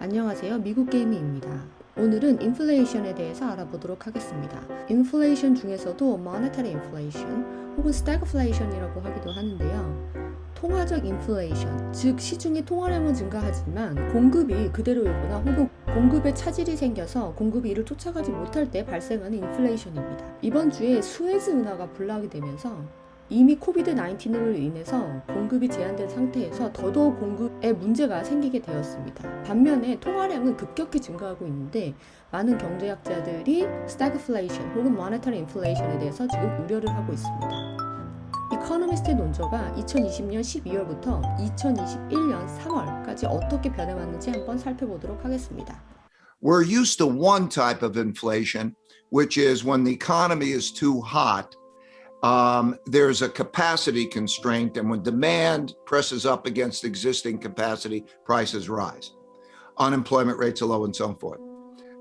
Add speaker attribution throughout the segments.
Speaker 1: 안녕하세요. 미국 게이미입니다. 오늘은 인플레이션에 대해서 알아보도록 하겠습니다. 인플레이션 중에서도 monetary inflation 혹은 stagflation이라고 하기도 하는데요. 통화적 인플레이션, 즉 시중의 통화량은 증가하지만 공급이 그대로이거나 혹은 공급에 차질이 생겨서 공급이 이를 쫓아가지 못할 때 발생하는 인플레이션입니다. 이번 주에 수에즈 운하가 불나게 되면서 이미 코비드 19으로 인해서 공급이 제한된 상태에서 더더욱 공급에 문제가 생기게 되었습니다. 반면에 통화량은 급격히 증가하고 있는데 많은 경제학자들이 stagflation 혹은 monetary inflation에 대해서 지금 우려를 하고 있습니다. 이코노미스트의 논조가 2020년 12월부터 2021년 3월까지 어떻게 변해왔는지 한번 살펴보도록 하겠습니다.
Speaker 2: We're used to one type of inflation, which is when the economy is too hot. There's a capacity constraint, and when demand presses up against existing capacity, prices rise. Unemployment rates are low and so forth.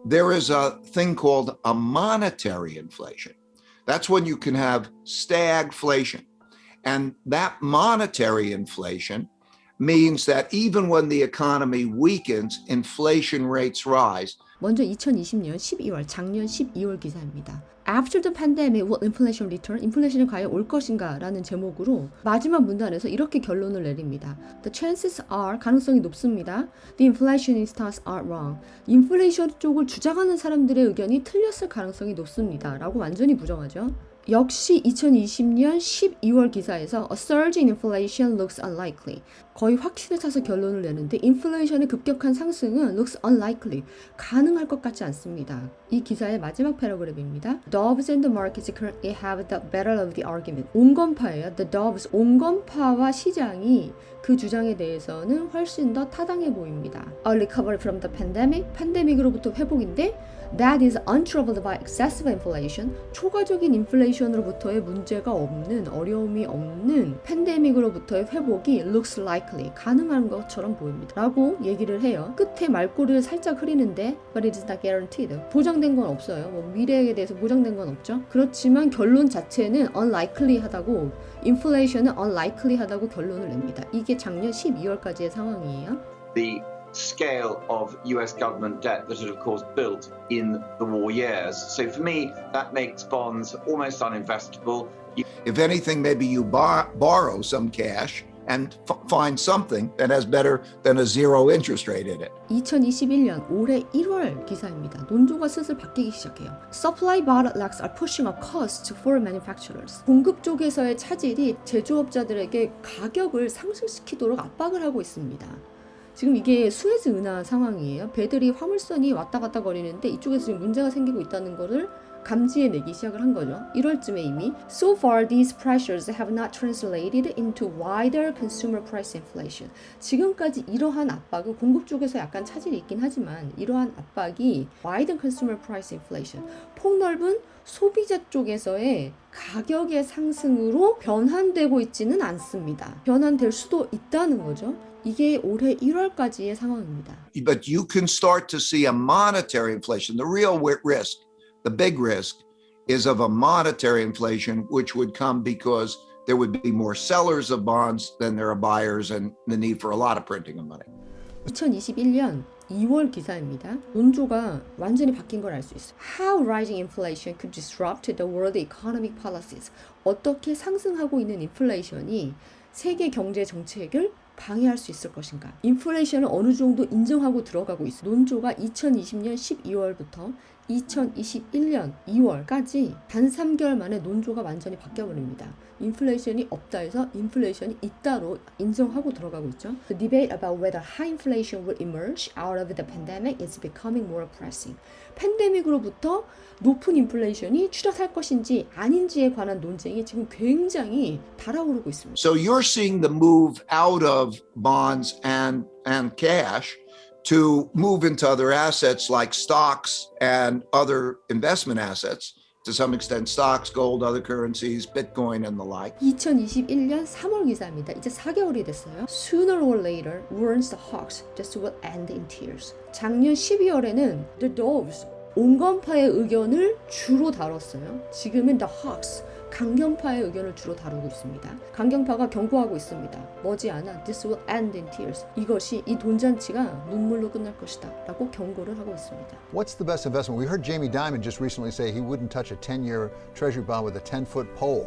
Speaker 2: There is a thing called a monetary inflation. That's when you can have stagflation. And that monetary inflation means that even when the economy weakens, inflation rates rise.
Speaker 1: 먼저 2020년 12월, 작년 12월 기사입니다. After the pandemic, will inflation return? 인플레이션이 과연 올 것인가? 라는 제목으로 마지막 문단에서 이렇게 결론을 내립니다. The chances are, 가능성이 높습니다. The inflationists are wrong. 인플레이션 쪽을 주장하는 사람들의 의견이 틀렸을 가능성이 높습니다. 라고 완전히 부정하죠. 역시 2020년 12월 기사에서 A surge in inflation looks unlikely. 거의 확신에 차서 결론을 내는데 인플레이션의 급격한 상승은 looks unlikely. 가능할 것 같지 않습니다. 이 기사의 마지막 패러그래프입니다. Doves and the markets currently have the better of the argument. 온건파예요. The doves, 온건파와 시장이 그 주장에 대해서는 훨씬 더 타당해 보입니다. A recovery from the pandemic, 팬데믹으로부터 회복인데 That is untroubled by excessive inflation. 초과적인 인플레이션으로부터의 문제가 없는, 어려움이 없는 팬데믹으로부터의 회복이 looks likely. 가능한 것처럼 보입니다. 라고 얘기를 해요. 끝에 말꼬리를 살짝 흐리는데 But it is not guaranteed. 보장된 건 없어요. 미래에 대해서 보장된 건 없죠. 그렇지만 결론 자체는 unlikely 하다고, 인플레이션은 unlikely 하다고 결론을 냅니다. 이게 작년 12월까지의 상황이에요.
Speaker 3: The scale of US government debt that had of course built in the war years. So for me, that makes bonds almost uninvestable.
Speaker 2: If anything, maybe you borrow some cash and find something that has better than a zero interest rate in it.
Speaker 1: 2021년 올해 1월 기사입니다. 논조가 슬슬 바뀌기 시작해요. Supply bottlenecks are pushing up costs for manufacturers. 공급 쪽에서의 차질이 제조업자들에게 가격을 상승시키도록 압박을 하고 있습니다. 지금 이게 수에즈 운하 상황이에요. 배들이 화물선이 왔다 갔다 거리는데 이쪽에서 지금 문제가 생기고 있다는 거를 감지해내기 시작을 한 거죠. 1월쯤에 이미. So far, these pressures have not translated into wider consumer price inflation. 지금까지 이러한 압박은 공급 쪽에서 약간 차질이 있긴 하지만 이러한 압박이 wider consumer price inflation, 폭넓은 소비자 쪽에서의 가격의 상승으로 변환되고 있지는 않습니다. 변환될 수도 있다는 거죠. 이게 올해 1월까지의 상황입니다.
Speaker 2: But you can start to see a monetary inflation. The real risk, the big risk, is of a monetary inflation, which would come because there would be more sellers of bonds than there are buyers and the need for a lot of printing of money.
Speaker 1: 2021년 2월 기사입니다. 논조가 완전히 바뀐 걸 알 수 있어요. How rising inflation could disrupt the world economic policies. 어떻게 상승하고 있는 인플레이션이 세계 경제 정책을 방해할 수 있을 것인가. 인플레이션을 어느 정도 인정하고 들어가고 있어요. 논조가 2020년 12월부터 2021년 2월까지 단 3개월 만에 논조가 완전히 바뀌어버립니다. 인플레이션이 없다 해서 인플레이션이 있다로 인정하고 들어가고 있죠. The debate about whether high inflation will emerge out of the pandemic is becoming more pressing. 팬데믹으로부터 높은 인플레이션이 추락할 것인지 아닌지에 관한 논쟁이 지금 굉장히 달아오르고 있습니다.
Speaker 2: So you're seeing the move out of bonds and cash to move into other assets like stocks and other investment assets. To some extent, stocks, gold, other currencies, Bitcoin, and the like.
Speaker 1: 2021년 3월 기사입니다. 이제 4개월이 됐어요. Sooner or later, warns the hawks, this will end in tears. 작년 12월에는 the doves, 온건파의 의견을 주로 다뤘어요. 지금은 the hawks, 강경파의 의견을 주로 다루고 있습니다. 강경파가 경고하고 있습니다. 머지않아 This will end in tears. 이것이 이 돈잔치가 눈물로 끝날 것이다 라고 경고를 하고 있습니다.
Speaker 4: What's the best investment? We heard Jamie Dimon just recently say he wouldn't touch a 10-year treasury bond with a 10-foot pole.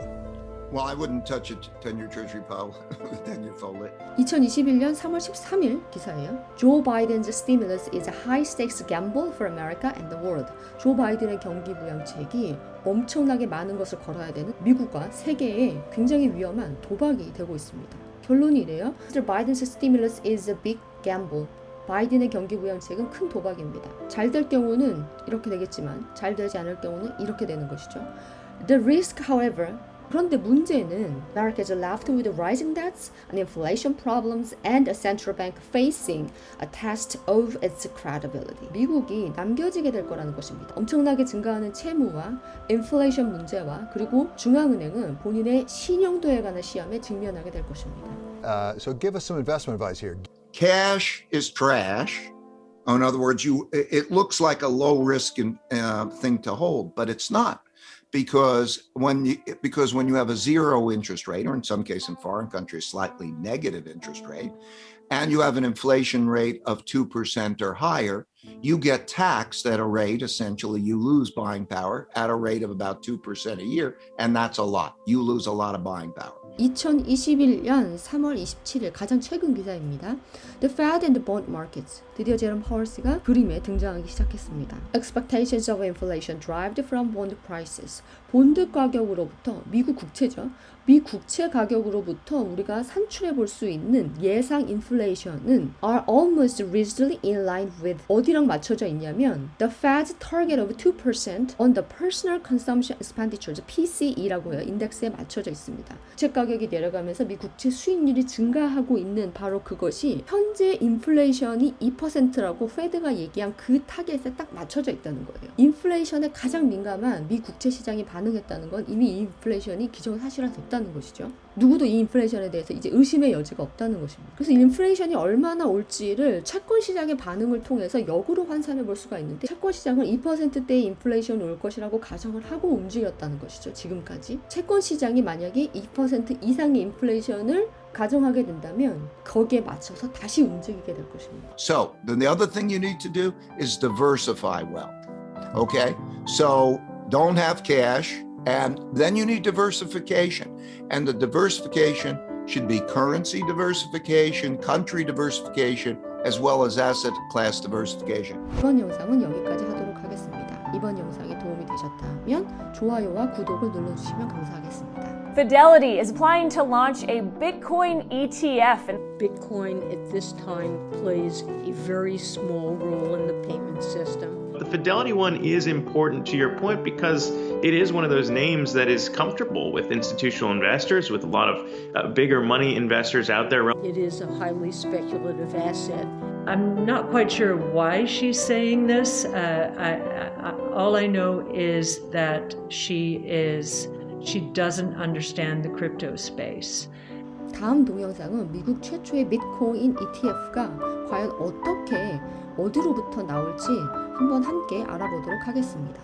Speaker 2: Well, I wouldn't touch a 10-year treasury pole with a 10-year pole.
Speaker 1: 2021년 3월 13일 기사예요. Joe Biden's stimulus is a high-stakes gamble for America and the world. 조 바이든의 경기 부양책이 엄청나게 많은 것을 걸어야 되는 미국과 세계에 굉장히 위험한 도박이 되고 있습니다. 결론이 이래요. Mr. Biden's stimulus is a big gamble. 바이든의 경기 부양책은 큰 도박입니다. 잘 될 경우는 이렇게 되겠지만 잘 되지 않을 경우는 이렇게 되는 것이죠. The risk, however, 그런데 문제는 America is left with rising debts and inflation problems and a central bank facing a test of its credibility. 미국이 남겨지게 될 거라는 것입니다. 엄청나게 증가하는 채무와 인플레이션 문제와 그리고 중앙은행은 본인의 신용도에 관한 시험에 직면하게 될 것입니다.
Speaker 4: So give us some investment advice here.
Speaker 2: Cash is trash. In other words, it looks like a low risk thing to hold, but it's not. Because when you have a zero interest rate, or in some cases in foreign countries, slightly negative interest rate, and you have an inflation rate of 2% or higher, you get taxed at a rate, essentially you lose buying power at a rate of about 2% a year, and that's a lot. You lose a lot of buying power.
Speaker 1: 2021년 3월 27일 가장 최근 기사입니다. The Fed and the bond markets. 드디어 제롬 파월스가 그림에 등장하기 시작했습니다. Expectations of inflation derived from bond prices. 본드 가격으로부터 미국 국채죠. 미 국채 가격으로부터 우리가 산출해 볼 수 있는 예상 인플레이션은 are almost rigidly in line with 어디랑 맞춰져 있냐면 the Fed's target of 2% on the personal consumption expenditures PCE라고 해요. 인덱스에 맞춰져 있습니다. 국채 가격이 내려가면서 미 국채 수익률이 증가하고 있는 바로 그것이 현재 인플레이션이 2%라고 페드가 얘기한 그 타겟에 딱 맞춰져 있다는 거예요. 인플레이션에 가장 민감한 미 국채 시장이 반응했다는 건 이미 이 인플레이션이 기정사실화됐다는 것이죠. 누구도 이 인플레이션에 대해서 이제 의심의 여지가 없다는 것입니다. 그래서 인플레이션이 얼마나 올지를 채권 시장의 반응을 통해서 역으로 환산해 볼 수가 있는데 채권 시장은 2%대의 인플레이션이 올 것이라고 가정을 하고 움직였다는 것이죠. 지금까지. 채권 시장이 만약에 2% 이상의 인플레이션을 가정하게 된다면 거기에 맞춰서 다시 움직이게 될 것입니다.
Speaker 2: So then the other thing you need to do is diversify well. Okay? So don't have cash, and then you need diversification. And the diversification should be currency diversification, country diversification, as well as asset class diversification.
Speaker 1: 이번 영상은 여기까지 하도록 하겠습니다. 이번 영상이 도움이 되셨다면 좋아요와 구독을 눌러주시면 감사하겠습니다.
Speaker 5: Fidelity is planning to launch a Bitcoin ETF. And
Speaker 6: Bitcoin at this time plays a very small role in the payment system.
Speaker 7: The Fidelity one is important to your point because it is one of those names that is comfortable with institutional investors, with a lot of bigger money investors out there.
Speaker 6: It is a highly speculative asset.
Speaker 8: I'm not quite sure why she's saying this. All I know is that she doesn't understand the crypto space.
Speaker 1: 다음 동영상은 미국 최초의 비트코인 ETF가 과연 어떻게 어디로부터 나올지 한번 함께 알아보도록 하겠습니다.